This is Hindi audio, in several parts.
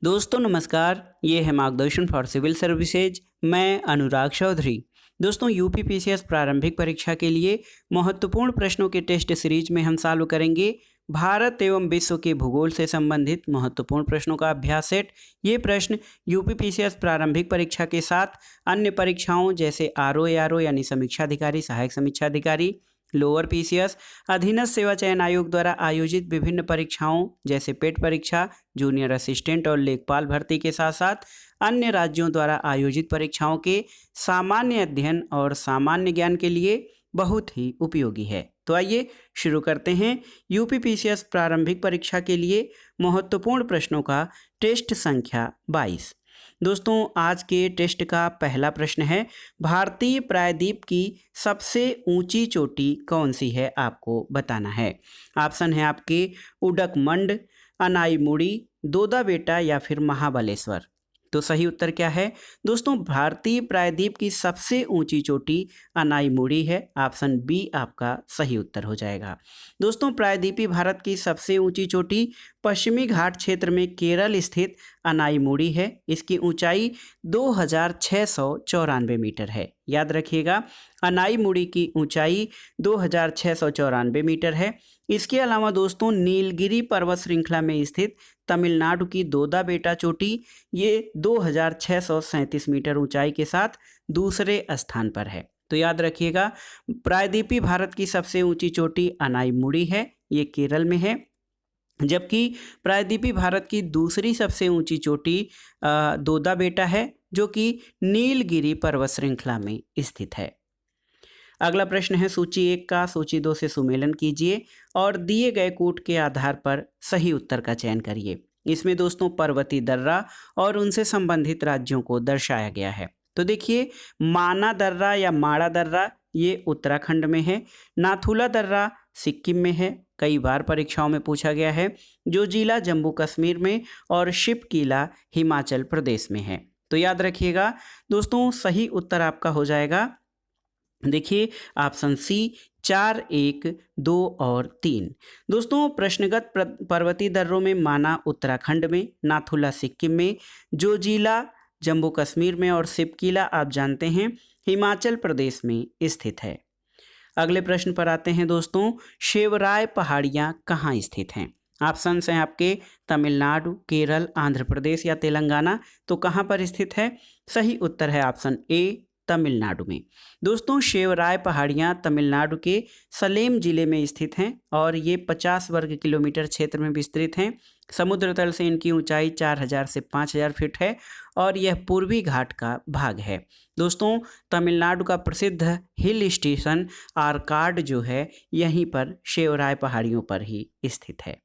दोस्तों नमस्कार, ये है मार्गदर्शन फॉर सिविल सर्विसेज। मैं अनुराग चौधरी। दोस्तों यूपीपीसीएस प्रारंभिक परीक्षा के लिए महत्वपूर्ण प्रश्नों के टेस्ट सीरीज में हम सॉल्व करेंगे भारत एवं विश्व के भूगोल से संबंधित महत्वपूर्ण प्रश्नों का अभ्यास सेट। ये प्रश्न यूपीपीसीएस प्रारंभिक परीक्षा के साथ अन्य परीक्षाओं जैसे आरओ एआरओ यानी समीक्षा अधिकारी, सहायक समीक्षा अधिकारी, लोअर पीसीएस, अधीनस्थ सेवा चयन आयोग द्वारा आयोजित विभिन्न परीक्षाओं जैसे पेट परीक्षा, जूनियर असिस्टेंट और लेखपाल भर्ती के साथ साथ अन्य राज्यों द्वारा आयोजित परीक्षाओं के सामान्य अध्ययन और सामान्य ज्ञान के लिए बहुत ही उपयोगी है। तो आइए शुरू करते हैं यूपीपीसीएस प्रारंभिक परीक्षा के लिए महत्वपूर्ण प्रश्नों का टेस्ट संख्या 22। दोस्तों आज के टेस्ट का पहला प्रश्न है, भारतीय प्रायद्वीप की सबसे ऊंची चोटी कौन सी है, आपको बताना है। ऑप्शन है आपके उडकमंड, अनाईमुड़ी, दोदा बेटा या फिर महाबलेश्वर। तो सही उत्तर क्या है दोस्तों? भारतीय प्रायद्वीप की सबसे ऊंची चोटी अनाईमुड़ी है। ऑप्शन बी आपका सही उत्तर हो जाएगा। दोस्तों प्रायद्वीपीय भारत की सबसे ऊंची चोटी पश्चिमी घाट क्षेत्र में केरल स्थित अनाईमुड़ी है। इसकी ऊंचाई 2694 मीटर है। याद रखिएगा, अनाईमुड़ी की ऊंचाई 2694 मीटर है। इसके अलावा दोस्तों नीलगिरी पर्वत श्रृंखला में स्थित तमिलनाडु की दोदा बेटा चोटी ये 2637 मीटर ऊंचाई के साथ दूसरे स्थान पर है। तो याद रखिएगा, प्रायद्वीपीय भारत की सबसे ऊंची चोटी अनाईमुड़ी है, ये केरल में है। जबकि प्रायद्वीपीय भारत की दूसरी सबसे ऊंची चोटी दोदा बेटा है, जो कि नीलगिरी पर्वत श्रृंखला में स्थित है। अगला प्रश्न है सूची 1 का। सूची 2 से सुमेलन कीजिए और दिए गए कूट के आधार पर सही उत्तर का चयन करिए। इसमें दोस्तों पर्वतीय दर्रा और उनसे संबंधित राज्यों को दर्शाया गया है। तो देखिए, माना दर्रा या माड़ा दर्रा ये उत्तराखंड में है, नाथुला दर्रा सिक्किम में है, कई बार परीक्षाओं में पूछा गया है, जो जिला जम्मू कश्मीर में और शिपकीला हिमाचल प्रदेश में है। तो याद रखिएगा दोस्तों, सही उत्तर आपका हो जाएगा, देखिए ऑप्शन सी 4, 1, 2 और 3। दोस्तों प्रश्नगत पर्वतीय दर्रों में माना उत्तराखंड में, नाथुला सिक्किम में, जोजिला जम्मू कश्मीर में और सिपकीला आप जानते हैं हिमाचल प्रदेश में स्थित है। अगले प्रश्न पर आते हैं दोस्तों, शेवराय पहाड़ियाँ कहाँ स्थित हैं? ऑप्शंस हैं आपके तमिलनाडु, केरल, आंध्र प्रदेश या तेलंगाना। तो कहाँ पर स्थित है? सही उत्तर है ऑप्शन ए, तमिलनाडु में। दोस्तों शेवराय पहाड़ियाँ तमिलनाडु के सलेम जिले में स्थित हैं और ये 50 वर्ग किलोमीटर क्षेत्र में विस्तृत हैं। समुद्र तल से इनकी ऊंचाई 4000 से 5000 फीट है और यह पूर्वी घाट का भाग है। दोस्तों तमिलनाडु का प्रसिद्ध हिल स्टेशन आरकाड जो है यहीं पर शेवराय पहाड़ियों पर ही स्थित है।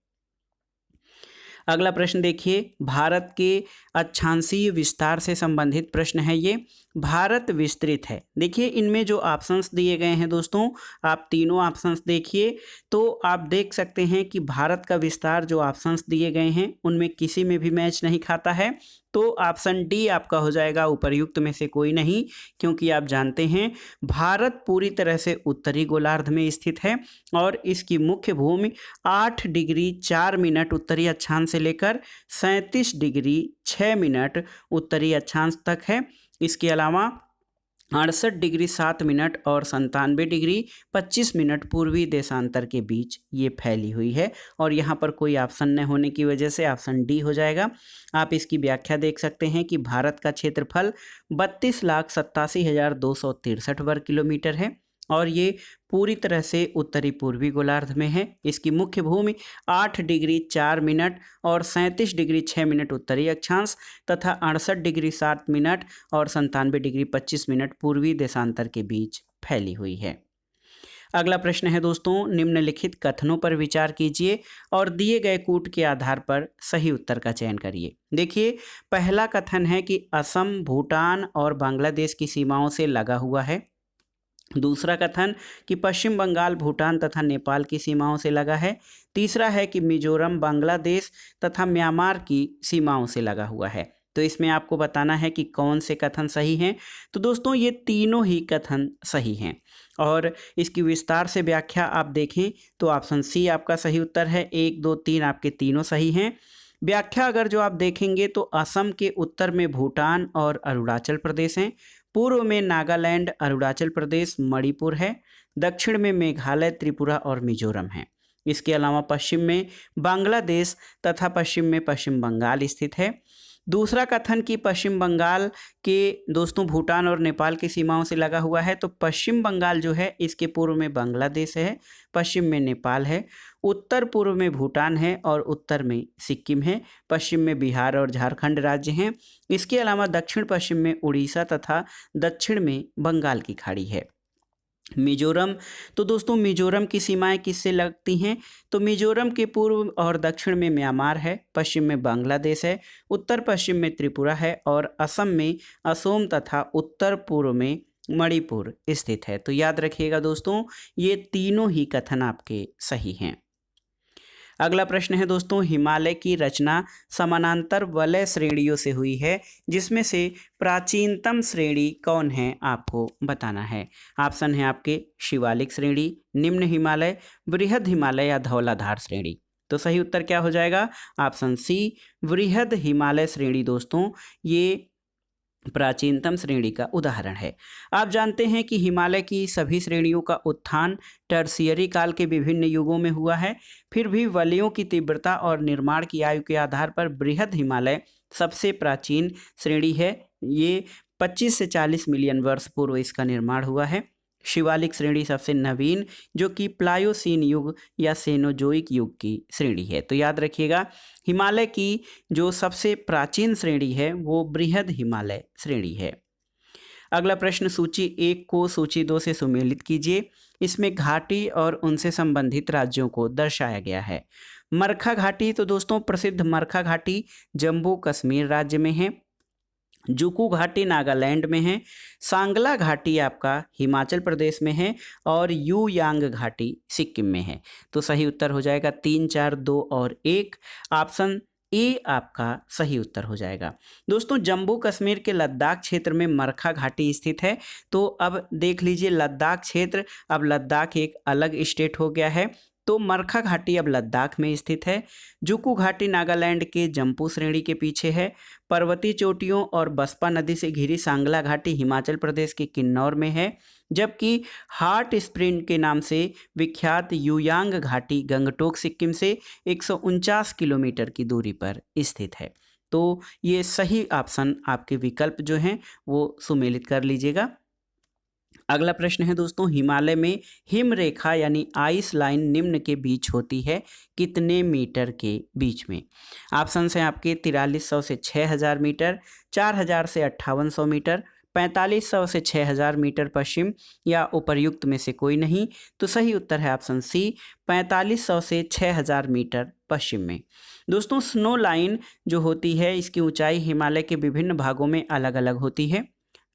अगला प्रश्न देखिए, भारत के अक्षांशीय विस्तार से संबंधित प्रश्न है ये। भारत विस्तृत है। देखिए इनमें जो ऑप्शंस दिए गए हैं दोस्तों, आप तीनों ऑप्शंस देखिए तो आप देख सकते हैं कि भारत का विस्तार जो ऑप्शंस दिए गए हैं उनमें किसी में भी मैच नहीं खाता है। तो ऑप्शन डी आपका हो जाएगा उपर्युक्त में से कोई नहीं, क्योंकि आप जानते हैं भारत पूरी तरह से उत्तरी गोलार्ध में स्थित है और इसकी मुख्य भूमि 8 डिग्री 4 मिनट उत्तरी अक्षांश से लेकर 37 डिग्री 6 मिनट उत्तरी अक्षांश तक है। इसके अलावा 68 डिग्री 7 मिनट और 97 डिग्री 25 मिनट पूर्वी देशांतर के बीच ये फैली हुई है और यहाँ पर कोई ऑप्शन न होने की वजह से ऑप्शन डी हो जाएगा। आप इसकी व्याख्या देख सकते हैं कि भारत का क्षेत्रफल 32,87,263 वर्ग किलोमीटर है और ये पूरी तरह से उत्तरी पूर्वी गोलार्ध में है। इसकी मुख्य भूमि 8 डिग्री 4 मिनट और 37 डिग्री 6 मिनट उत्तरी अक्षांश तथा 68 डिग्री 7 मिनट और 97 डिग्री 25 मिनट पूर्वी देशांतर के बीच फैली हुई है। अगला प्रश्न है दोस्तों, निम्नलिखित कथनों पर विचार कीजिए और दिए गए कूट के आधार पर सही उत्तर का चयन करिए। देखिए पहला कथन है कि असम, भूटान और बांग्लादेश की सीमाओं से लगा हुआ है। दूसरा कथन कि पश्चिम बंगाल, भूटान तथा नेपाल की सीमाओं से लगा है। तीसरा है कि मिजोरम, बांग्लादेश तथा म्यांमार की सीमाओं से लगा हुआ है। तो इसमें आपको बताना है कि कौन से कथन सही हैं। तो दोस्तों ये तीनों ही कथन सही हैं और इसकी विस्तार से व्याख्या आप देखें तो ऑप्शन सी आपका सही उत्तर है। 1, 2, 3 आपके तीनों सही हैं। व्याख्या अगर जो आप देखेंगे तो असम के उत्तर में भूटान और अरुणाचल प्रदेश हैं, पूर्व में नागालैंड, अरुणाचल प्रदेश, मणिपुर है, दक्षिण में मेघालय, त्रिपुरा और मिजोरम है। इसके अलावा पश्चिम में बांग्लादेश तथा पश्चिम में पश्चिम बंगाल स्थित है। दूसरा कथन कि पश्चिम बंगाल के दोस्तों भूटान और नेपाल की सीमाओं से लगा हुआ है, तो पश्चिम बंगाल जो है इसके पूर्व में बांग्लादेश है, पश्चिम में नेपाल है, उत्तर पूर्व में भूटान है और उत्तर में सिक्किम है, पश्चिम में बिहार और झारखंड राज्य हैं। इसके अलावा दक्षिण पश्चिम में उड़ीसा तथा दक्षिण में बंगाल की खाड़ी है। मिजोरम, तो दोस्तों मिजोरम की सीमाएं किससे लगती हैं, तो मिजोरम के पूर्व और दक्षिण में म्यांमार है, पश्चिम में बांग्लादेश है, उत्तर पश्चिम में त्रिपुरा है और असम में असोम तथा उत्तर पूर्व में मणिपुर स्थित है। तो याद रखिएगा दोस्तों, ये तीनों ही कथन आपके सही हैं। अगला प्रश्न है दोस्तों, हिमालय की रचना समानांतर वलय श्रेणियों से हुई है, जिसमें से प्राचीनतम श्रेणी कौन है आपको बताना है। ऑप्शन है आपके शिवालिक श्रेणी, निम्न हिमालय, बृहद हिमालय या धौलाधार श्रेणी। तो सही उत्तर क्या हो जाएगा, ऑप्शन सी बृहद हिमालय श्रेणी दोस्तों ये प्राचीनतम श्रेणी का उदाहरण है। आप जानते हैं कि हिमालय की सभी श्रेणियों का उत्थान टर्शियरी काल के विभिन्न युगों में हुआ है, फिर भी वलयों की तीव्रता और निर्माण की आयु के आधार पर बृहद हिमालय सबसे प्राचीन श्रेणी है। ये 25 से 40 मिलियन वर्ष पूर्व इसका निर्माण हुआ है। शिवालिक श्रेणी सबसे नवीन, जो कि प्लायोसीन युग या सेनोजोइक युग की श्रेणी है। तो याद रखिएगा, हिमालय की जो सबसे प्राचीन श्रेणी है वो बृहद हिमालय श्रेणी है। अगला प्रश्न, सूची 1 को सूची 2 से सुमेलित कीजिए। इसमें घाटी और उनसे संबंधित राज्यों को दर्शाया गया है। मरखा घाटी, तो दोस्तों प्रसिद्ध मरखा घाटी जम्मू कश्मीर राज्य में है। जुकू घाटी नागालैंड में है। सांगला घाटी आपका हिमाचल प्रदेश में है और यू यांग घाटी सिक्किम में है। तो सही उत्तर हो जाएगा 3, 4, 2 और 1। ऑप्शन ए आपका सही उत्तर हो जाएगा। दोस्तों जम्मू कश्मीर के लद्दाख क्षेत्र में मरखा घाटी स्थित है। तो अब देख लीजिए लद्दाख क्षेत्र, अब लद्दाख एक अलग स्टेट हो गया है, तो मरखा घाटी अब लद्दाख में स्थित है। जुकू घाटी नागालैंड के जम्मू श्रेणी के पीछे है। पर्वतीय चोटियों और बसपा नदी से घिरी सांगला घाटी हिमाचल प्रदेश के किन्नौर में है, जबकि हार्ट स्प्रिंग के नाम से विख्यात युयांग घाटी गंगटोक सिक्किम से 149 किलोमीटर की दूरी पर स्थित है। तो ये सही ऑप्शन आपके विकल्प जो हैं वो सुमेलित कर लीजिएगा। अगला प्रश्न है दोस्तों, हिमालय में हिम रेखा यानी आइस लाइन निम्न के बीच होती है, कितने मीटर के बीच में। ऑप्शन हैं आपके 4300 से 6000 मीटर, 4000 से 5800 मीटर, 4500 से 6000 मीटर पश्चिम या उपर्युक्त में से कोई नहीं। तो सही उत्तर है ऑप्शन सी 4500 से 6000 मीटर पश्चिम में। दोस्तों स्नो लाइन जो होती है इसकी ऊंचाई हिमालय के विभिन्न भागों में अलग अलग होती है।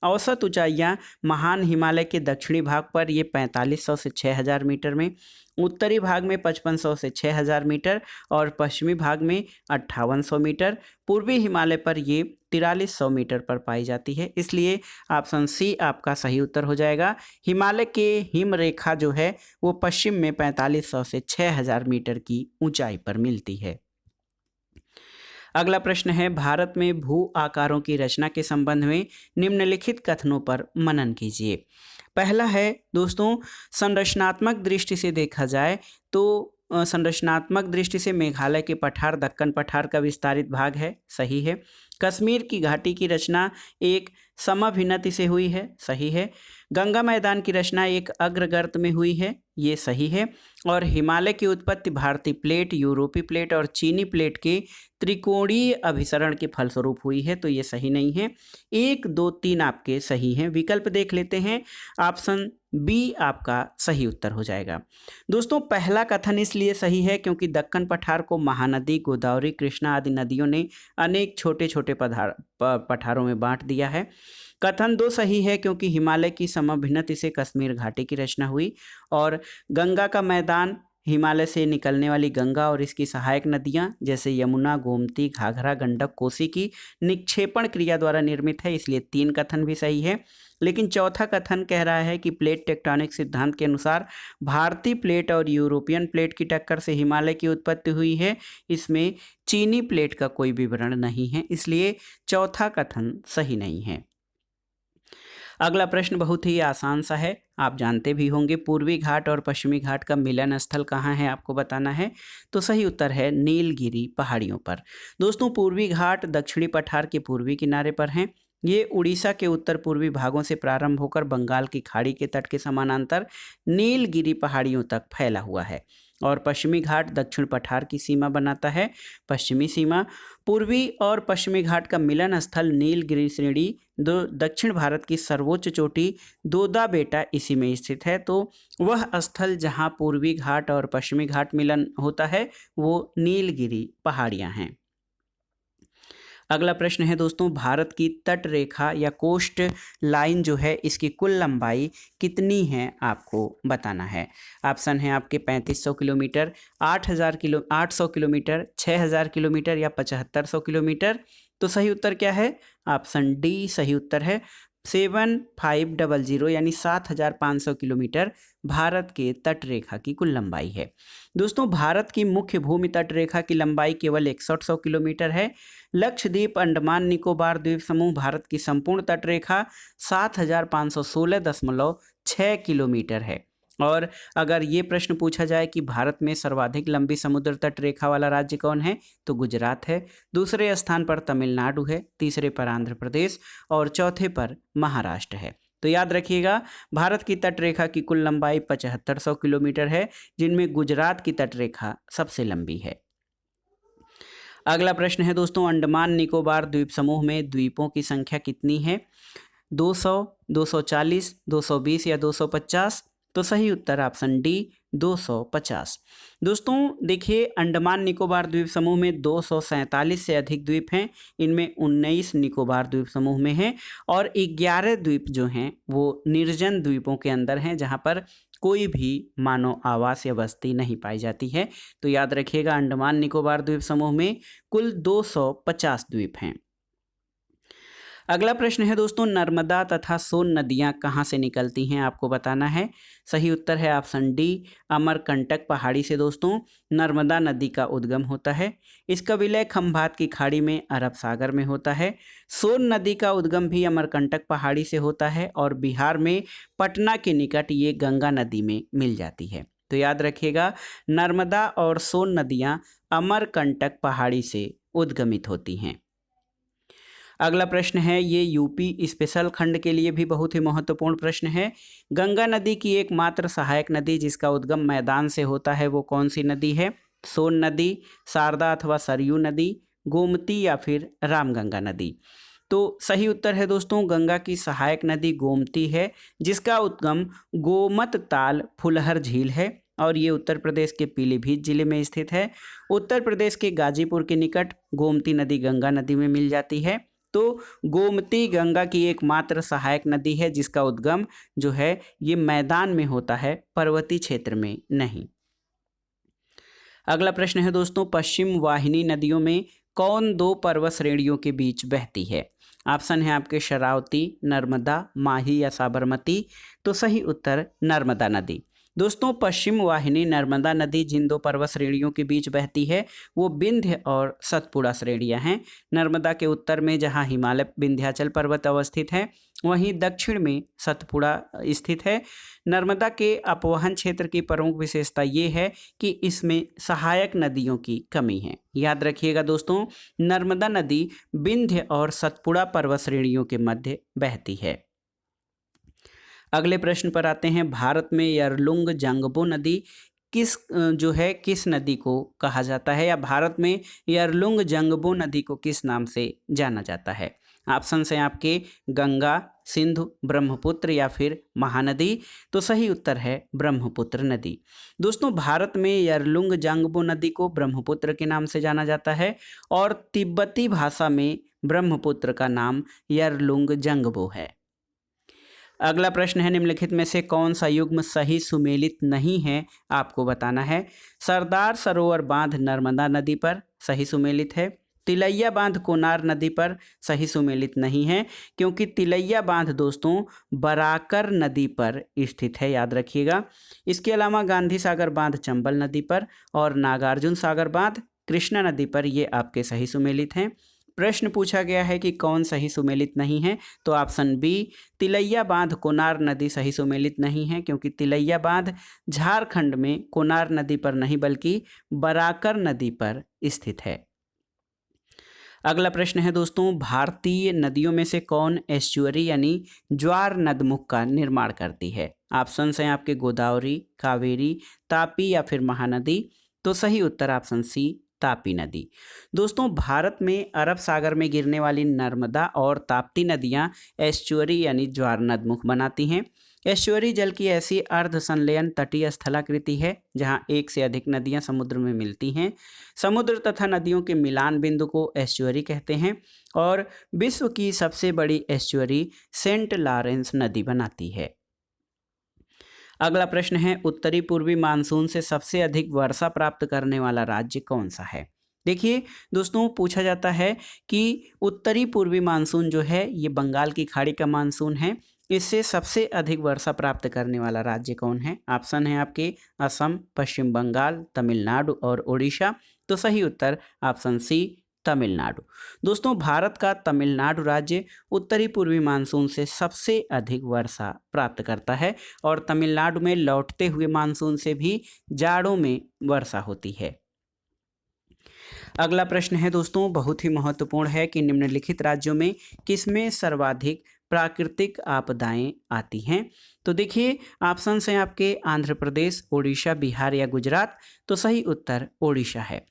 औसत ऊंचाइयां महान हिमालय के दक्षिणी भाग पर ये 4500 से 6000 मीटर में, उत्तरी भाग में 5500 से 6000 मीटर और पश्चिमी भाग में 5800 मीटर, पूर्वी हिमालय पर ये 4300 मीटर पर पाई जाती है। इसलिए ऑप्शन सी आपका सही उत्तर हो जाएगा। हिमालय के हिम रेखा जो है वो पश्चिम में 4500 से 6000 मीटर की ऊंचाई पर मिलती है। अगला प्रश्न है, भारत में भू आकारों की रचना के संबंध में निम्नलिखित कथनों पर मनन कीजिए। पहला है दोस्तों, संरचनात्मक दृष्टि से देखा जाए तो संरचनात्मक दृष्टि से मेघालय के पठार दक्कन पठार का विस्तारित भाग है, सही है। कश्मीर की घाटी की रचना एक समाभिन्नति से हुई है, सही है। गंगा मैदान की रचना एक अग्रगर्त में हुई है, ये सही है। और हिमालय की उत्पत्ति भारतीय प्लेट, यूरोपीय प्लेट और चीनी प्लेट के त्रिकोणीय अभिसरण के फलस्वरूप हुई है, तो ये सही नहीं है। 1, 2, 3 आपके सही हैं। विकल्प देख लेते हैं। ऑप्शन बी आपका सही उत्तर हो जाएगा। दोस्तों पहला कथन इसलिए सही है क्योंकि दक्कन पठार को महानदी, गोदावरी, कृष्णा आदि नदियों ने अनेक छोटे छोटे पठारों में बांट दिया है। कथन 2 सही है क्योंकि हिमालय की समभिन्नति से कश्मीर घाटी की रचना हुई और गंगा का मैदान हिमालय से निकलने वाली गंगा और इसकी सहायक नदियां जैसे यमुना, गोमती, घाघरा, गंडक, कोसी की निक्षेपण क्रिया द्वारा निर्मित है, इसलिए 3 कथन भी सही है। लेकिन चौथा कथन कह रहा है कि प्लेट टेक्टोनिक सिद्धांत के अनुसार भारतीय प्लेट और यूरोपियन प्लेट की टक्कर से हिमालय की उत्पत्ति हुई है। इसमें चीनी प्लेट का कोई विवरण नहीं है, इसलिए चौथा कथन सही नहीं है। अगला प्रश्न बहुत ही आसान सा है, आप जानते भी होंगे। पूर्वी घाट और पश्चिमी घाट का मिलन स्थल कहाँ है, आपको बताना है। तो सही उत्तर है नीलगिरी पहाड़ियों पर। दोस्तों, पूर्वी घाट दक्षिणी पठार के पूर्वी किनारे पर हैं। ये उड़ीसा के उत्तर पूर्वी भागों से प्रारंभ होकर बंगाल की खाड़ी के तट के समानांतर नीलगिरी पहाड़ियों तक फैला हुआ है। और पश्चिमी घाट दक्षिण पठार की सीमा बनाता है। पश्चिमी सीमा पूर्वी और पश्चिमी घाट का मिलन स्थल नीलगिरी श्रेणी दक्षिण भारत की सर्वोच्च चोटी दोदा बेटा इसी में स्थित है। तो वह स्थल जहां पूर्वी घाट और पश्चिमी घाट मिलन होता है वो नीलगिरी पहाड़ियां हैं। अगला प्रश्न है दोस्तों, भारत की तट रेखा या कोस्ट लाइन जो है इसकी कुल लंबाई कितनी है, आपको बताना है। ऑप्शन है आपके 3500 किलोमीटर, 800 किलोमीटर, 6000 किलोमीटर या 7500 किलोमीटर। तो सही उत्तर क्या है? ऑप्शन डी सही उत्तर है। 7500 यानी 7500 किलोमीटर भारत के तट रेखा की कुल लंबाई है। दोस्तों, भारत की मुख्य भूमि तट रेखा की लंबाई केवल 6100 किलोमीटर है। लक्षद्वीप, अंडमान निकोबार द्वीप समूह भारत की संपूर्ण तट रेखा 7516.6 किलोमीटर है। और अगर ये प्रश्न पूछा जाए कि भारत में सर्वाधिक लंबी समुद्र तट रेखा वाला राज्य कौन है, तो गुजरात है। दूसरे स्थान पर तमिलनाडु है, तीसरे पर आंध्र प्रदेश और चौथे पर महाराष्ट्र है। तो याद रखिएगा, भारत की तट रेखा की कुल लंबाई 7500 किलोमीटर है, जिनमें गुजरात की तट रेखा सबसे लंबी है। अगला प्रश्न है दोस्तों, अंडमान निकोबार द्वीप समूह में द्वीपों की संख्या कितनी है? 200, 240, 220 या 250? तो सही उत्तर ऑप्शन डी 250। दोस्तों देखिए, अंडमान निकोबार द्वीप समूह में 247 से अधिक द्वीप हैं। इनमें 19 निकोबार द्वीप समूह में हैं और 11 द्वीप जो हैं वो निर्जन द्वीपों के अंदर हैं, जहां पर कोई भी मानव आवास या बस्ती नहीं पाई जाती है। तो याद रखिएगा, अंडमान निकोबार द्वीप समूह में कुल 250 द्वीप हैं। अगला प्रश्न है दोस्तों, नर्मदा तथा सोन नदियां कहां से निकलती हैं, आपको बताना है। सही उत्तर है ऑप्शन डी अमरकंटक पहाड़ी से दोस्तों नर्मदा नदी का उद्गम होता है। इसका विलय खंभात की खाड़ी में अरब सागर में होता है। सोन नदी का उद्गम भी अमरकंटक पहाड़ी से होता है और बिहार में पटना के निकट ये गंगा नदी में मिल जाती है। तो याद रखिएगा, नर्मदा और सोन नदियां अमरकंटक पहाड़ी से उद्गमित होती हैं। अगला प्रश्न है, ये यूपी स्पेशल खंड के लिए भी बहुत ही महत्वपूर्ण प्रश्न है। गंगा नदी की एकमात्र सहायक नदी जिसका उद्गम मैदान से होता है वो कौन सी नदी है? सोन नदी, शारदा अथवा सरयू नदी, गोमती या फिर रामगंगा नदी? तो सही उत्तर है दोस्तों, गंगा की सहायक नदी गोमती है, जिसका उद्गम गोमत ताल फुलहर झील है और ये उत्तर प्रदेश के पीलीभीत जिले में स्थित है। उत्तर प्रदेश के गाजीपुर के निकट गोमती नदी गंगा नदी में मिल जाती है। तो गोमती गंगा की एकमात्र सहायक नदी है जिसका उद्गम जो है ये मैदान में होता है, पर्वतीय क्षेत्र में नहीं। अगला प्रश्न है दोस्तों, पश्चिम वाहिनी नदियों में कौन दो पर्वत श्रेणियों के बीच बहती है? ऑप्शन है आपके शरावती, नर्मदा, माही या साबरमती। तो सही उत्तर नर्मदा नदी। दोस्तों, पश्चिम वाहिनी नर्मदा नदी जिन दो पर्वत श्रेणियों के बीच बहती है वो विंध्य और सतपुड़ा श्रेणियां हैं। नर्मदा के उत्तर में जहां हिमालय विंध्याचल पर्वत अवस्थित है, वहीं दक्षिण में सतपुड़ा स्थित है। नर्मदा के अपवहन क्षेत्र की प्रमुख विशेषता ये है कि इसमें सहायक नदियों की कमी है। याद रखिएगा दोस्तों, नर्मदा नदी विंध्य और सतपुड़ा पर्वत श्रेणियों के मध्य बहती है। अगले प्रश्न पर आते हैं, भारत में यरलुंग जंगबो नदी किस नदी को कहा जाता है, या भारत में यरलुंग जंगबो नदी को किस नाम से जाना जाता है? ऑप्शन हैं आपके गंगा, सिंधु, ब्रह्मपुत्र या फिर महानदी। तो सही उत्तर है ब्रह्मपुत्र नदी। दोस्तों, भारत में यरलुंग जंगबो नदी को ब्रह्मपुत्र के नाम से जाना जाता है और तिब्बती भाषा में ब्रह्मपुत्र का नाम यरलुंग जंगबो है। अगला प्रश्न है, निम्नलिखित में से कौन सा युग्म सही सुमेलित नहीं है, आपको बताना है। सरदार सरोवर बांध नर्मदा नदी पर सही सुमेलित है। तिलैया बांध कोनार नदी पर सही सुमेलित नहीं है, क्योंकि तिलैया बांध दोस्तों बराकर नदी पर स्थित है, याद रखिएगा। इसके अलावा गांधी सागर बांध चंबल नदी पर और नागार्जुन सागर बांध कृष्णा नदी पर, ये आपके सही सुमेलित हैं। प्रश्न पूछा गया है कि कौन सही सुमेलित नहीं है, तो ऑप्शन बी तिलैया बांध कोनार नदी सही सुमेलित नहीं है, क्योंकि तिलैया बांध झारखंड में कोनार नदी पर नहीं बल्कि बराकर नदी पर स्थित है। अगला प्रश्न है दोस्तों, भारतीय नदियों में से कौन एस्चुअरी यानी ज्वार नदमुख का निर्माण करती है? ऑप्शन हैं आपके गोदावरी, कावेरी, तापी या फिर महानदी। तो सही उत्तर ऑप्शन सी तापी नदी। दोस्तों भारत में अरब सागर में गिरने वाली नर्मदा और ताप्ती नदियां एस्चुअरी यानी ज्वार नदमुख बनाती हैं। एस्चुअरी जल की ऐसी अर्ध संलयन तटीय स्थलाकृति है जहां एक से अधिक नदियां समुद्र में मिलती हैं। समुद्र तथा नदियों के मिलान बिंदु को एस्चुअरी कहते हैं और विश्व की सबसे बड़ी एस्चुअरी सेंट लॉरेंस नदी बनाती है। अगला प्रश्न है, उत्तरी पूर्वी मानसून से सबसे अधिक वर्षा प्राप्त करने वाला राज्य कौन सा है? देखिए दोस्तों, पूछा जाता है कि उत्तरी पूर्वी मानसून जो है ये बंगाल की खाड़ी का मानसून है, इससे सबसे अधिक वर्षा प्राप्त करने वाला राज्य कौन है? ऑप्शन है आपके असम, पश्चिम बंगाल, तमिलनाडु और उड़ीसा। तो सही उत्तर ऑप्शन सी तमिलनाडु। दोस्तों भारत का तमिलनाडु राज्य उत्तरी पूर्वी मानसून से सबसे अधिक वर्षा प्राप्त करता है और तमिलनाडु में लौटते हुए मानसून से भी जाड़ों में वर्षा होती है। अगला प्रश्न है दोस्तों, बहुत ही महत्वपूर्ण है कि निम्नलिखित राज्यों में किसमें सर्वाधिक प्राकृतिक आपदाएं आती हैं? तो देखिए ऑप्शन हैं आपके आंध्र प्रदेश, उड़ीसा, बिहार या गुजरात। तो सही उत्तर ओडिशा है।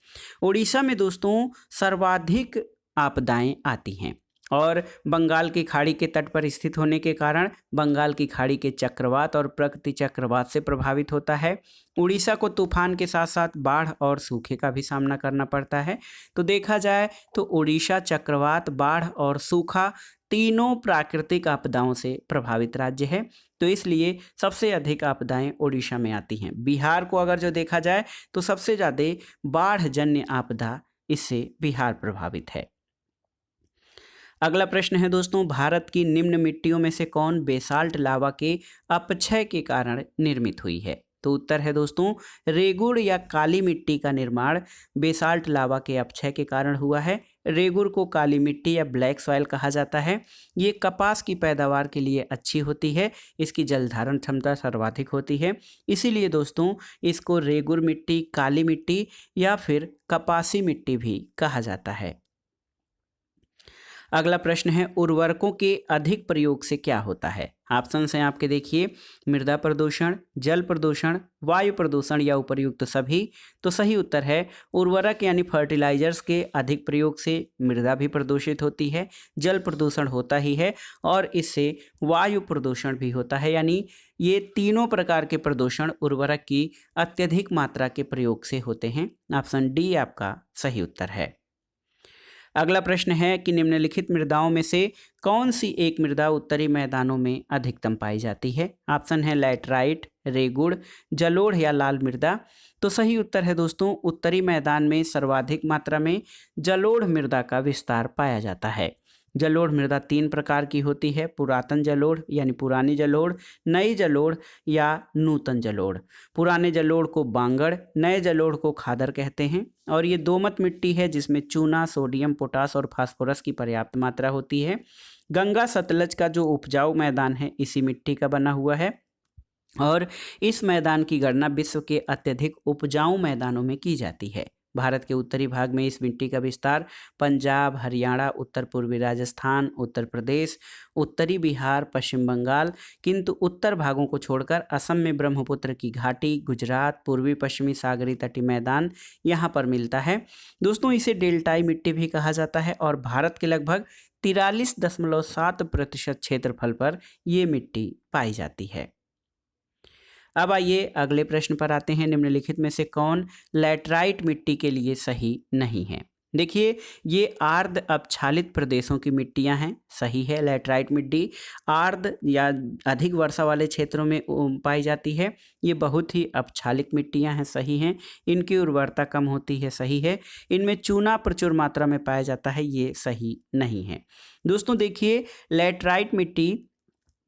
ओडिशा में दोस्तों सर्वाधिक आपदाएं आती हैं और बंगाल की खाड़ी के तट पर स्थित होने के कारण बंगाल की खाड़ी के चक्रवात और प्रकृति चक्रवात से प्रभावित होता है। उड़ीसा को तूफान के साथ साथ बाढ़ और सूखे का भी सामना करना पड़ता है। तो देखा जाए तो उड़ीसा चक्रवात, बाढ़ और सूखा तीनों प्राकृतिक आपदाओं से प्रभावित राज्य है, तो इसलिए सबसे अधिक आपदाएं उड़ीसा में आती हैं। बिहार को अगर जो देखा जाए तो सबसे ज़्यादा बाढ़ जन्य आपदा इससे बिहार प्रभावित है। अगला प्रश्न है दोस्तों, भारत की निम्न मिट्टियों में से कौन बेसाल्ट लावा के अपक्षय के कारण निर्मित हुई है? तो उत्तर है दोस्तों रेगुड़ या काली मिट्टी का निर्माण बेसाल्ट लावा के अपक्षय के कारण हुआ है। रेगुड़ को काली मिट्टी या ब्लैक सॉइल कहा जाता है। ये कपास की पैदावार के लिए अच्छी होती है, इसकी जल धारण क्षमता सर्वाधिक होती है, इसीलिए दोस्तों इसको रेगुड़ मिट्टी, काली मिट्टी या फिर कपासी मिट्टी भी कहा जाता है। अगला प्रश्न है, उर्वरकों के अधिक प्रयोग से क्या होता है? ऑप्शन हैं आपके देखिए मृदा प्रदूषण, जल प्रदूषण, वायु प्रदूषण या उपर्युक्त सभी। तो सही उत्तर है उर्वरक यानी फर्टिलाइजर्स के अधिक प्रयोग से मृदा भी प्रदूषित होती है, जल प्रदूषण होता ही है और इससे वायु प्रदूषण भी होता है, यानी ये तीनों प्रकार के प्रदूषण उर्वरक की अत्यधिक मात्रा के प्रयोग से होते हैं। ऑप्शन डी आपका सही उत्तर है। अगला प्रश्न है कि निम्नलिखित मृदाओं में से कौन सी एक मृदा उत्तरी मैदानों में अधिकतम पाई जाती है? ऑप्शन है लैटराइट, रेगुड़, जलोढ़ या लाल मृदा। तो सही उत्तर है दोस्तों उत्तरी मैदान में सर्वाधिक मात्रा में जलोढ़ मृदा का विस्तार पाया जाता है। जलोढ़ मृदा 3 प्रकार की होती है, पुरातन जलोढ़ यानी पुरानी जलोढ़, नई जलोढ़ या नूतन जलोढ़। पुराने जलोढ़ को बांगड़, नए जलोढ़ को खादर कहते हैं और ये दोमट मिट्टी है जिसमें चूना, सोडियम, पोटास और फास्फोरस की पर्याप्त मात्रा होती है। गंगा सतलज का जो उपजाऊ मैदान है इसी मिट्टी का बना हुआ है और इस मैदान की गणना विश्व के अत्यधिक उपजाऊ मैदानों में की जाती है। भारत के उत्तरी भाग में इस मिट्टी का विस्तार पंजाब, हरियाणा, उत्तर पूर्वी राजस्थान, उत्तर प्रदेश, उत्तरी बिहार, पश्चिम बंगाल, किंतु उत्तर भागों को छोड़कर असम में ब्रह्मपुत्र की घाटी, गुजरात, पूर्वी पश्चिमी सागरी तटीय मैदान यहाँ पर मिलता है। दोस्तों इसे डेल्टाई मिट्टी भी कहा जाता है और भारत के लगभग 43.7% क्षेत्रफल पर ये मिट्टी पाई जाती है। अब आइए अगले प्रश्न पर आते हैं, निम्नलिखित में से कौन लैटराइट मिट्टी के लिए सही नहीं है? देखिए, ये आर्द्र अपक्षालित प्रदेशों की मिट्टियां हैं, सही है। लैटराइट मिट्टी आर्द्र या अधिक वर्षा वाले क्षेत्रों में पाई जाती है। ये बहुत ही अपक्षालित मिट्टियां हैं, सही हैं। इनकी उर्वरता कम होती है, सही है। इनमें चूना प्रचुर मात्रा में पाया जाता है, ये सही नहीं है। दोस्तों देखिए, लैटराइट मिट्टी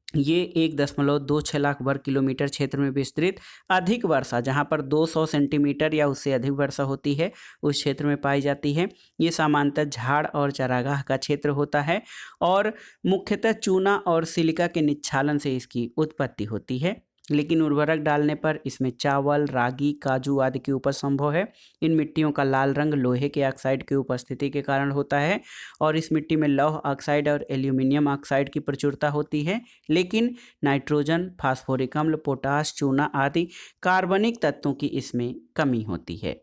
ये 1.26 लाख वर्ग किलोमीटर क्षेत्र में विस्तृत अधिक वर्षा, जहाँ पर 200 सेंटीमीटर या उससे अधिक वर्षा होती है, उस क्षेत्र में पाई जाती है। ये सामान्यतः झाड़ और चारागाह का क्षेत्र होता है और मुख्यतः चूना और सिलिका के निक्षालन से इसकी उत्पत्ति होती है। लेकिन उर्वरक डालने पर इसमें चावल, रागी, काजू आदि की उपज संभव है। इन मिट्टियों का लाल रंग लोहे के ऑक्साइड की उपस्थिति के कारण होता है और इस मिट्टी में लौह ऑक्साइड और एल्यूमिनियम ऑक्साइड की प्रचुरता होती है, लेकिन नाइट्रोजन, फास्फोरिक अम्ल, पोटाश, चूना आदि कार्बनिक तत्वों की इसमें कमी होती है।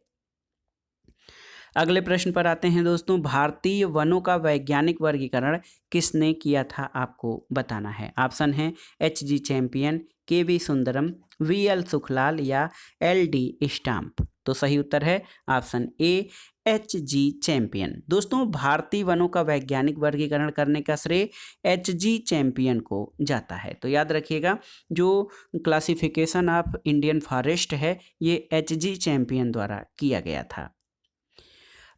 अगले प्रश्न पर आते हैं दोस्तों। भारतीय वनों का वैज्ञानिक वर्गीकरण किसने किया था, आपको बताना है। ऑप्शन है H.G. Champion, KV. Sundaram, V.L. Sukhlal या L.D. स्टाम्प। तो सही उत्तर है ऑप्शन ए, H.G. चैंपियन। दोस्तों, भारतीय वनों का वैज्ञानिक वर्गीकरण करने का श्रेय H.G. चैंपियन को जाता है। तो याद रखिएगा, जो क्लासिफिकेशन ऑफ इंडियन फॉरेस्ट है, ये H.G. चैंपियन द्वारा किया गया था।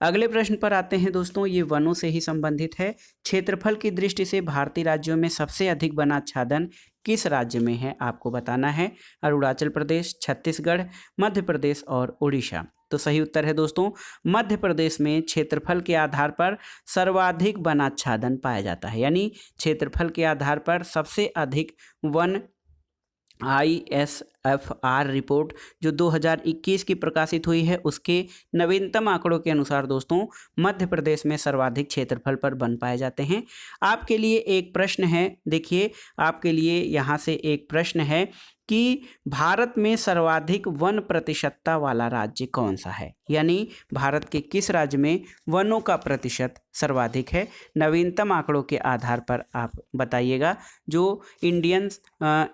अगले प्रश्न पर आते हैं दोस्तों, ये वनों से ही संबंधित है। क्षेत्रफल की दृष्टि से भारतीय राज्यों में सबसे अधिक वनाच्छादन किस राज्य में है, आपको बताना है। अरुणाचल प्रदेश, छत्तीसगढ़, मध्य प्रदेश और उड़ीसा। तो सही उत्तर है दोस्तों, मध्य प्रदेश में क्षेत्रफल के आधार पर सर्वाधिक वनाच्छादन पाया जाता है। यानी क्षेत्रफल के आधार पर सबसे अधिक वन ISFR रिपोर्ट जो 2021 की प्रकाशित हुई है, उसके नवीनतम आंकड़ों के अनुसार दोस्तों मध्य प्रदेश में सर्वाधिक क्षेत्रफल पर वन पाए जाते हैं। आपके लिए एक प्रश्न है, देखिए आपके लिए यहाँ से एक प्रश्न है कि भारत में सर्वाधिक वन प्रतिशतता वाला राज्य कौन सा है। यानी भारत के किस राज्य में वनों का प्रतिशत सर्वाधिक है। नवीनतम आंकड़ों के आधार पर आप बताइएगा। जो Indian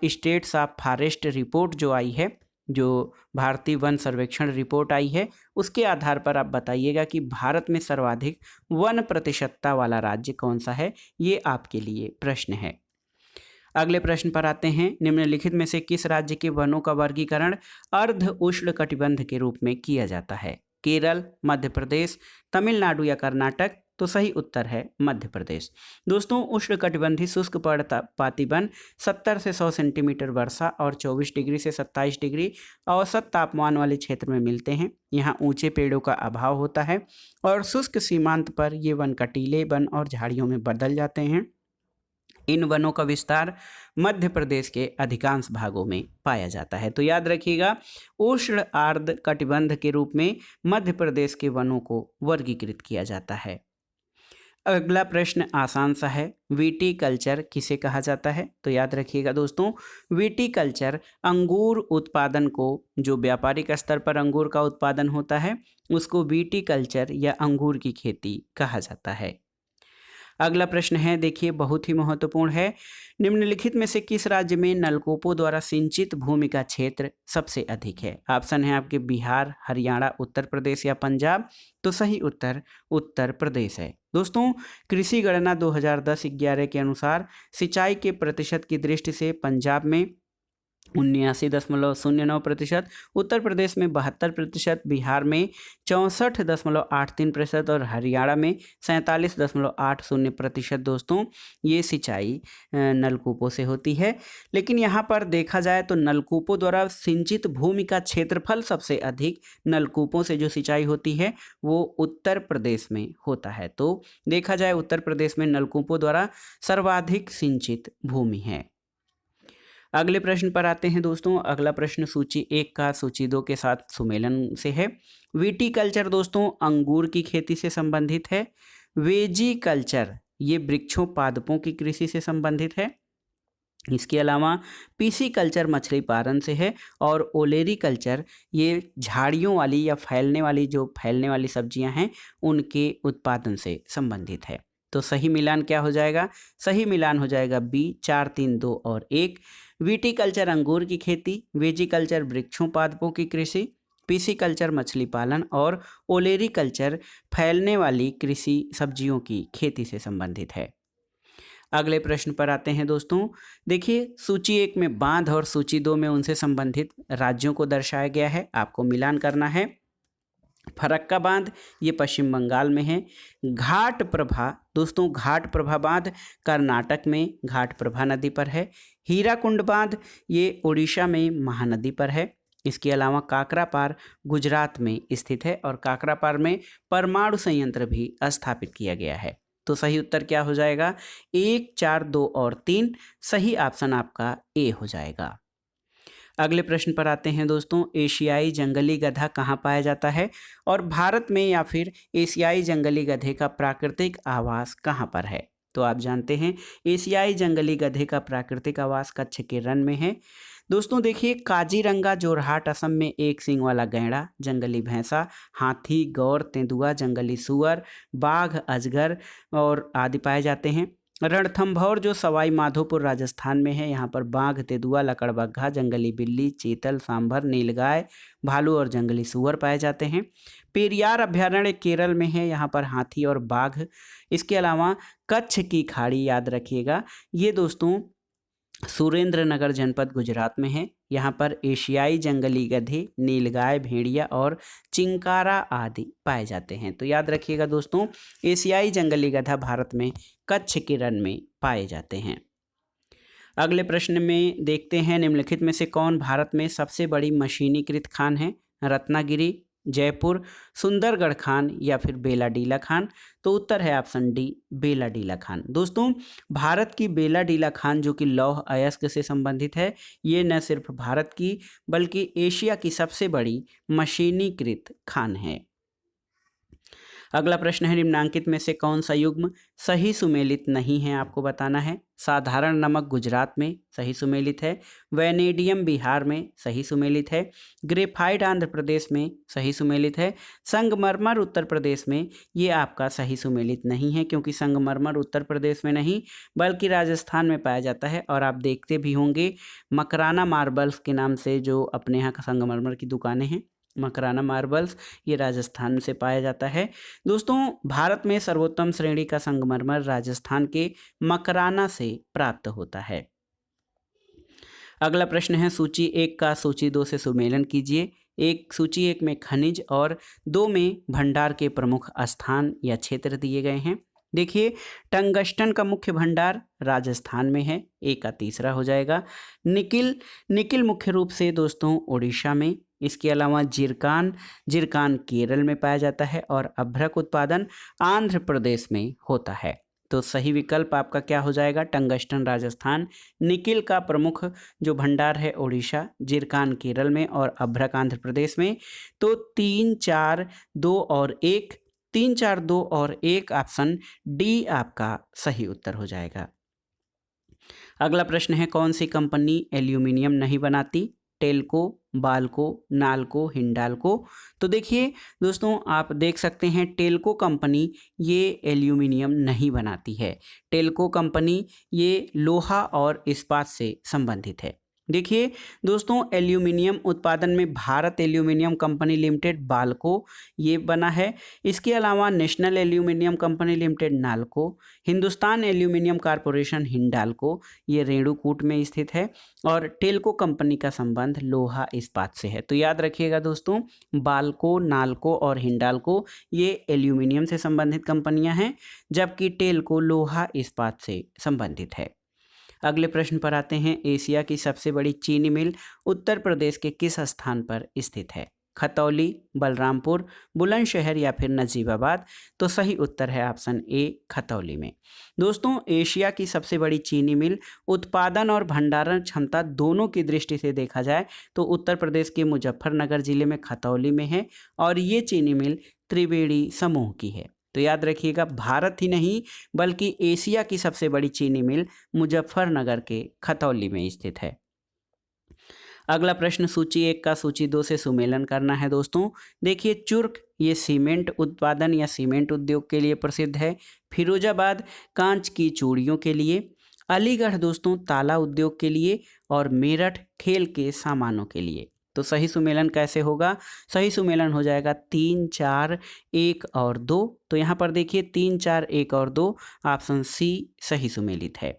states of forest report जो आई है, जो भारतीय वन सर्वेक्षण रिपोर्ट आई है, उसके आधार पर आप बताइएगा कि भारत में सर्वाधिक वन प्रतिशतता वाला राज्य कौन सा है। ये आपके लिए प्रश्न है। अगले प्रश्न पर आते हैं। निम्नलिखित में से किस राज्य के वनों का वर्गीकरण अर्ध उष्ण कटिबंध के रूप में किया जाता है। केरल, मध्य प्रदेश, तमिलनाडु या कर्नाटक। तो सही उत्तर है मध्य प्रदेश। दोस्तों, उष्ण कटिबंधी शुष्क पर्णपाती वन 70 से 100 सेंटीमीटर वर्षा और 24 डिग्री से 27 डिग्री औसत तापमान वाले क्षेत्र में मिलते हैं। यहाँ ऊंचे पेड़ों का अभाव होता है और शुष्क सीमांत पर ये वन कटीले वन और झाड़ियों में बदल जाते हैं। इन वनों का विस्तार मध्य प्रदेश के अधिकांश भागों में पाया जाता है। तो याद रखिएगा, उष्ण आर्द्र कटिबंध के रूप में मध्य प्रदेश के वनों को वर्गीकृत किया जाता है। अगला प्रश्न आसान सा है। वीटी कल्चर किसे कहा जाता है। तो याद रखिएगा दोस्तों, वीटी कल्चर अंगूर उत्पादन को, जो व्यापारिक स्तर पर अंगूर का उत्पादन होता है, उसको वीटी कल्चर या अंगूर की खेती कहा जाता है। अगला प्रश्न है, देखिए बहुत ही महत्वपूर्ण है। निम्नलिखित में से किस राज्य में नलकूपों द्वारा सिंचित भूमि का क्षेत्र सबसे अधिक है। ऑप्शन है आपके बिहार, हरियाणा, उत्तर प्रदेश या पंजाब। तो सही उत्तर उत्तर प्रदेश है। दोस्तों, कृषि गणना 2010-11 के अनुसार सिंचाई के प्रतिशत की दृष्टि से पंजाब में 79.09%, उत्तर प्रदेश में 72%, बिहार में 64.83% और हरियाणा में 47.80% दोस्तों ये सिंचाई नलकूपों से होती है। लेकिन यहाँ पर देखा जाए तो नलकूपों द्वारा सिंचित भूमि का क्षेत्रफल सबसे अधिक नलकूपों से जो सिंचाई होती है वो उत्तर प्रदेश में होता है। तो देखा जाए उत्तर प्रदेश में नलकूपों द्वारा सर्वाधिक सिंचित भूमि है। अगले प्रश्न पर आते हैं दोस्तों। अगला प्रश्न सूची 1 का सूची 2 के साथ सुमेलन से है। वीटी कल्चर दोस्तों अंगूर की खेती से संबंधित है। वेजी कल्चर ये वृक्षों पादपों की कृषि से संबंधित है। इसके अलावा पीसी कल्चर मछली पालन से है और ओलेरी कल्चर ये झाड़ियों वाली या फैलने वाली सब्जियां हैं उनके उत्पादन से संबंधित है। तो सही मिलान क्या हो जाएगा। सही मिलान हो जाएगा बी, 4, 3, 2 और 1। वीटी कल्चर अंगूर की खेती, वेजी कल्चर वृक्षों पादपों की कृषि, पिसिकल्चर मछली पालन और ओलेरीकल्चर फैलने वाली कृषि सब्जियों की खेती से संबंधित है। अगले प्रश्न पर आते हैं दोस्तों। देखिए सूची 1 में बांध और सूची 2 में उनसे संबंधित राज्यों को दर्शाया गया है, आपको मिलान करना है। फरक्का बांध ये पश्चिम बंगाल में है। घाट प्रभा दोस्तों, घाट प्रभा बांध कर्नाटक में घाट प्रभा नदी पर है। हीराकुंड बांध ये उड़ीसा में महानदी पर है। इसके अलावा काकरापार गुजरात में स्थित है और काकरापार में परमाणु संयंत्र भी स्थापित किया गया है। तो सही उत्तर क्या हो जाएगा? 1, 4, 2 और 3। सही ऑप्शन आपका ए हो जाएगा। अगले प्रश्न पर आते हैं दोस्तों। एशियाई जंगली गधा कहाँ पाया जाता है और भारत में या फिर एशियाई जंगली गधे का प्राकृतिक आवास कहाँ पर है? तो आप जानते हैं एशियाई जंगली गधे का प्राकृतिक आवास कच्छ के रण में है। दोस्तों देखिए काजीरंगा जोरहाट असम में एक सींग वाला गैंडा, जंगली भैंसा, हाथी, गौर, तेंदुआ, जंगली सुअर, बाघ, अजगर और आदि पाए जाते हैं। रणथंभौर जो सवाई माधोपुर राजस्थान में है, यहाँ पर बाघ, तेंदुआ, लकड़बग्घा, जंगली बिल्ली, चीतल, सांभर, नीलगाय, भालू और जंगली सुअर पाए जाते हैं। पेरियार अभ्यारण्य केरल में है, यहाँ पर हाथी और बाघ। इसके अलावा कच्छ की खाड़ी याद रखिएगा, ये दोस्तों सुरेंद्रनगर जनपद गुजरात में है। यहाँ पर एशियाई जंगली गधे, नीलगाय, भेड़िया और चिंकारा आदि पाए जाते हैं। तो याद रखिएगा दोस्तों, एशियाई जंगली गधा भारत में कच्छ के रण में पाए जाते हैं। अगले प्रश्न में देखते हैं निम्नलिखित में से कौन भारत में सबसे बड़ी मशीनीकृत खान है? रत्नागिरी, जयपुर, सुंदरगढ़ खान या फिर बेलाडीला खान? तो उत्तर है ऑप्शन डी, बेलाडीला खान। दोस्तों भारत की बेलाडीला खान जो कि लौह अयस्क से संबंधित है, ये न सिर्फ भारत की बल्कि एशिया की सबसे बड़ी मशीनीकृत खान है। अगला प्रश्न है निम्नांकित में से कौन सा युग्म सही सुमेलित नहीं है? आपको बताना है। साधारण नमक गुजरात में सही सुमेलित है। वैनेडियम बिहार में सही सुमेलित है। ग्रेफाइट आंध्र प्रदेश में सही सुमेलित है। संगमरमर उत्तर प्रदेश में ये आपका सही सुमेलित नहीं है, क्योंकि संगमरमर उत्तर प्रदेश में नहीं बल्कि राजस्थान में पाया जाता है। और आप देखते भी होंगे मकराना मार्बल्स के नाम से जो अपने यहाँ का संगमरमर की दुकानें हैं, मकराना मार्बल्स, ये राजस्थान से पाया जाता है। दोस्तों भारत में सर्वोत्तम श्रेणी का संगमरमर राजस्थान के मकराना से प्राप्त होता है। अगला प्रश्न है सूची 1 का सूची 2 से सुमेलन कीजिए। सूची 1 में खनिज और 2 में भंडार के प्रमुख स्थान या क्षेत्र दिए गए हैं। देखिए टंगस्टन का मुख्य भंडार राजस्थान में है, ए का तीसरा हो जाएगा। निकिल मुख्य रूप से दोस्तों उड़ीसा में। इसके अलावा जिरकान केरल में पाया जाता है और अभ्रक उत्पादन आंध्र प्रदेश में होता है। तो सही विकल्प आपका क्या हो जाएगा? टंगस्टन राजस्थान, निकिल का प्रमुख जो भंडार है उड़ीसा, जिरकान केरल में और अभ्रक आंध्र प्रदेश में। तो 3, 4, 2 और 1 ऑप्शन डी आपका सही उत्तर हो जाएगा। अगला प्रश्न है कौन सी कंपनी एल्यूमिनियम नहीं बनाती? टेल्को, बाल्को, नाल्को, हिंडाल्को? तो देखिए दोस्तों आप देख सकते हैं टेल्को कंपनी ये एल्यूमिनियम नहीं बनाती है। टेल्को कंपनी ये लोहा और इस्पात से संबंधित है। देखिए दोस्तों एल्यूमिनियम उत्पादन में Bharat aluminium company limited Balco ये बना है। इसके अलावा national aluminium company limited NALCO, Hindustan aluminium corporation Hindalco ये रेणुकूट में स्थित है और टेल्को कंपनी का संबंध लोहा इस्पात से है। तो याद रखिएगा दोस्तों बाल्को, नाल्को और हिंडाल्को ये एल्यूमिनियम से संबंधित कंपनियां हैं, जबकि टेल्को लोहा इस्पात से संबंधित है। अगले प्रश्न पर आते हैं। एशिया की सबसे बड़ी चीनी मिल उत्तर प्रदेश के किस स्थान पर स्थित है? खतौली, बलरामपुर, बुलंदशहर या फिर नजीबाबाद? तो सही उत्तर है ऑप्शन ए, खतौली में। दोस्तों एशिया की सबसे बड़ी चीनी मिल उत्पादन और भंडारण क्षमता दोनों की दृष्टि से देखा जाए तो उत्तर प्रदेश के मुजफ्फरनगर जिले में खतौली में है और ये चीनी मिल त्रिवेणी समूह की है। तो याद रखिएगा भारत ही नहीं बल्कि एशिया की सबसे बड़ी चीनी मिल मुजफ्फरनगर के खतौली में स्थित है। अगला प्रश्न सूची 1 का सूची 2 से सुमेलन करना है दोस्तों। देखिए चुर्क ये सीमेंट उत्पादन या सीमेंट उद्योग के लिए प्रसिद्ध है। फिरोजाबाद कांच की चूड़ियों के लिए, अलीगढ़ दोस्तों ताला उद्योग के लिए और मेरठ खेल के सामानों के लिए। तो तो सही सुमेलन कैसे होगा? सही सुमेलन हो जाएगा 3, 4, 1 और 2। तो यहाँ पर देखिए 3, 4, 1 और 2 ऑप्शन सी सही सुमेलित है।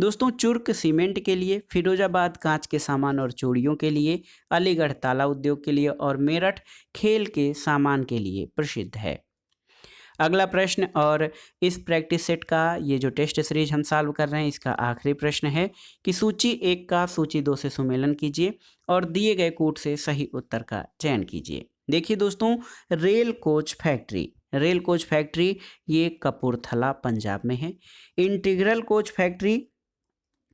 दोस्तों चुर्क सीमेंट के लिए, फिरोजाबाद कांच के सामान और चूड़ियों के लिए, अलीगढ़ ताला उद्योग के लिए और मेरठ खेल के सामान के लिए प्रसिद्ध है। अगला प्रश्न और इस प्रैक्टिस सेट का ये जो टेस्ट सीरीज हम सॉल्व कर रहे हैं इसका आखिरी प्रश्न है कि सूची 1 का सूची 2 से सुमेलन कीजिए और दिए गए कूट से सही उत्तर का चयन कीजिए। देखिए दोस्तों, रेल कोच फैक्ट्री ये कपूरथला पंजाब में है। इंटीग्रल कोच फैक्ट्री,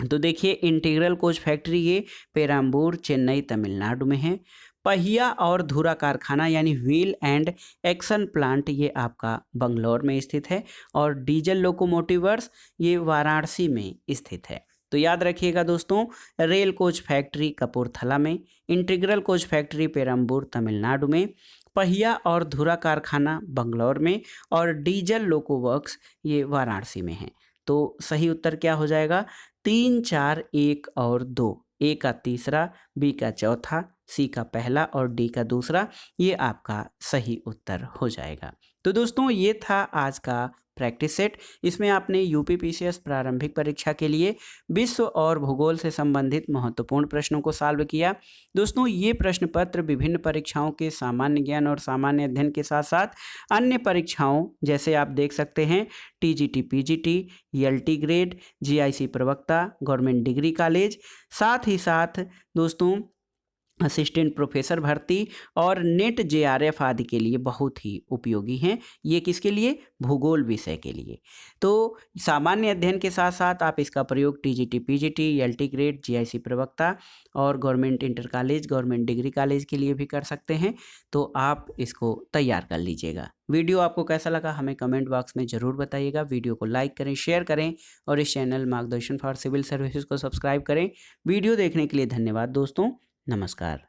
तो देखिए इंटीग्रल कोच फैक्ट्री ये पेराम्बूर चेन्नई तमिलनाडु में है। पहिया और धुरा कारखाना यानी व्हील एंड एक्शन प्लांट ये आपका बंगलौर में स्थित है। और डीजल लोकोमोटिवर्स ये वाराणसी में स्थित है। तो याद रखिएगा दोस्तों, रेल कोच फैक्ट्री कपूरथला में, integral coach factory Perambur Tamil Nadu में, पहिया और धुरा कारखाना बंगलौर में और डीजल लोको वर्क्स ये वाराणसी में है। तो सही उत्तर क्या हो जाएगा? 3, 4, 1 और 2। ए का तीसरा, बी का चौथा, सी का पहला और डी का दूसरा, ये आपका सही उत्तर हो जाएगा। तो दोस्तों ये था आज का प्रैक्टिस सेट। इसमें आपने यूपीपीसीएस प्रारंभिक परीक्षा के लिए विश्व और भूगोल से संबंधित महत्वपूर्ण प्रश्नों को सॉल्व किया। दोस्तों ये प्रश्न पत्र विभिन्न परीक्षाओं के सामान्य ज्ञान और सामान्य अध्ययन के साथ साथ अन्य परीक्षाओं जैसे आप देख सकते हैं TGT, PGT, LT grade, GIC प्रवक्ता, गवर्नमेंट डिग्री कॉलेज, साथ ही साथ दोस्तों असिस्टेंट प्रोफेसर भर्ती और नेट जेआरएफ आदि के लिए बहुत ही उपयोगी हैं। ये किसके लिए? भूगोल विषय के लिए। तो सामान्य अध्ययन के साथ साथ आप इसका प्रयोग TGT, PGT, LT grade, GIC प्रवक्ता और government inter college, government degree college के लिए भी कर सकते हैं। तो आप इसको तैयार कर लीजिएगा। वीडियो आपको कैसा लगा हमें कमेंट बॉक्स में ज़रूर बताइएगा। वीडियो को लाइक करें, शेयर करें और इस चैनल मार्गदर्शन फॉर सिविल सर्विसेज को सब्सक्राइब करें। वीडियो देखने के लिए धन्यवाद दोस्तों। नमस्कार।